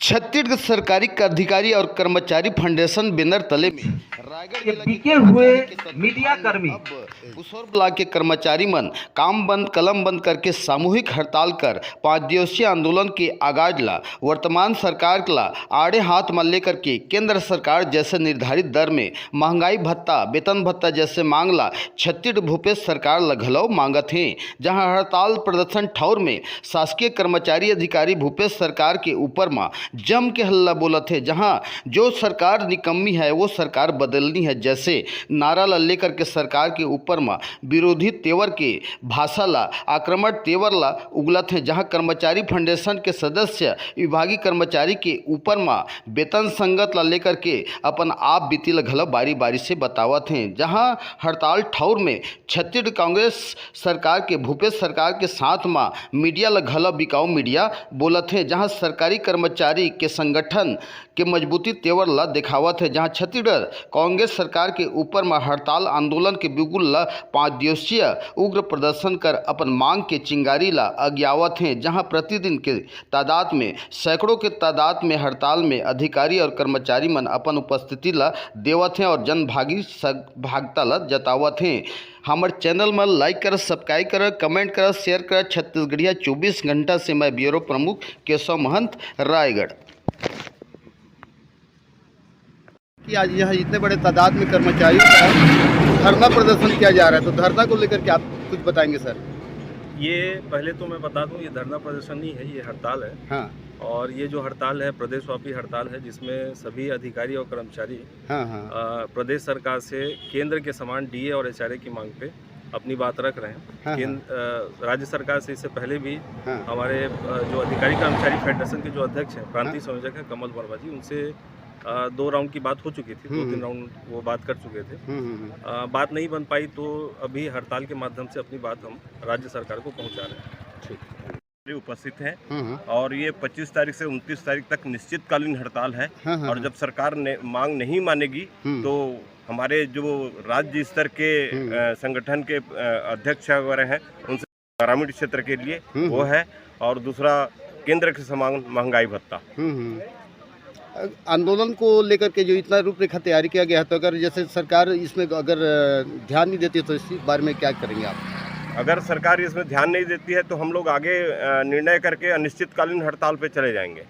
छत्तीसगढ़ सरकारी अधिकारी और कर्मचारी फाउंडेशन बैनर तले में रायगढ़ के जिला के बिके हुए कर्मचारी के तत्वाधान मीडिया में कर्मी अब पुसौर ब्लॉक के कर्मचारी मन काम बंद कलम बंद करके सामूहिक हड़ताल कर 5 दिवसीय आंदोलन के आगाज ला वर्तमान सरकार ला आड़े हाथ में लेकर के केंद्र सरकार जैसे निर्धारित दर में महंगाई भत्ता वेतन भत्ता जैसे मांग ला छत्तीसगढ़ भूपेश सरकार ला घलौ मांगत हैं। जहां हड़ताल प्रदर्शन ठौर में शासकीय कर्मचारी अधिकारी भूपेश सरकार के ऊपर में जम के हल्ला बोलत है। जहां जो सरकार निकम्मी है वो सरकार बदलनी है जैसे नारा ला लेकर के सरकार के ऊपर में विरोधी तेवर के भाषा ला आक्रमण तेवर ला उगलत है। जहां कर्मचारी फाउंडेशन के सदस्य विभागीय कर्मचारी के ऊपर में वेतन संगत ला लेकर के अपन आप बीती ला घला बारी बारी से बतावत हैं। जहां हड़ताल ठौर में छत्तीसगढ़ कांग्रेस सरकार के भूपेश सरकार के साथ में मीडिया ला घला बिकाऊ मीडिया बोलत है। जहां सरकारी कर्मचारी के संगठन के मजबूती तेवर ला दिखावत है। जहां छत्तीसगढ़ कांग्रेस सरकार के ऊपर में हड़ताल आंदोलन के बिगुल ला 5 दिवसीय उग्र प्रदर्शन कर अपन मांग के चिंगारी ला अज्ञावत हैं। जहां प्रतिदिन के तादाद में सैकड़ों के तादाद में हड़ताल में अधिकारी और कर्मचारी मन अपन उपस्थिति ला देवत हैं और भागता ला जतावत हैं। हमारे चैनल में लाइक कर सब्सक्राइब कर कमेंट कर शेयर कर। छत्तीसगढ़िया 24 घंटा से मैं ब्यूरो प्रमुख केशव महंत रायगढ़। कि आज यहाँ इतने बड़े तादाद में कर्मचारियों का धरना प्रदर्शन किया जा रहा है, तो धरना को लेकर के आप कुछ बताएंगे सर? ये पहले तो मैं बता दूं, ये धरना प्रदर्शन नहीं है, ये हड़ताल है। हाँ। और ये जो हड़ताल है प्रदेशव्यापी हड़ताल है, जिसमें सभी अधिकारी और कर्मचारी प्रदेश सरकार से केंद्र के समान डीए और एचआरए की मांग पे अपनी बात रख रहे हैं। राज्य सरकार से इससे पहले भी हमारे जो अधिकारी कर्मचारी फेडरेशन के जो अध्यक्ष हैं, प्रांतीय संयोजक हैं कमल वर्मा जी, उनसे 2 राउंड की बात हो चुकी थी, 2-3 राउंड वो बात कर चुके थे। बात नहीं बन पाई तो अभी हड़ताल के माध्यम से अपनी बात हम राज्य सरकार को पहुंचा रहे हैं। उपस्थित हैं और ये 25 तारीख से 29 तारीख तक निश्चितकालीन हड़ताल है। और जब सरकार ने मांग नहीं मानेगी तो हमारे जो राज्य स्तर के संगठन के अध्यक्ष वगैरह हैं उनसे ग्रामीण क्षेत्र के लिए वो है, और दूसरा केंद्र के समान महंगाई भत्ता। आंदोलन को लेकर के जो इतना रूपरेखा तैयारी किया गया है, तो अगर जैसे सरकार इसमें अगर ध्यान नहीं देती तो इस बारे में क्या करेंगे आप? अगर सरकार इसमें ध्यान नहीं देती है तो हम लोग आगे निर्णय करके अनिश्चितकालीन हड़ताल पे चले जाएंगे।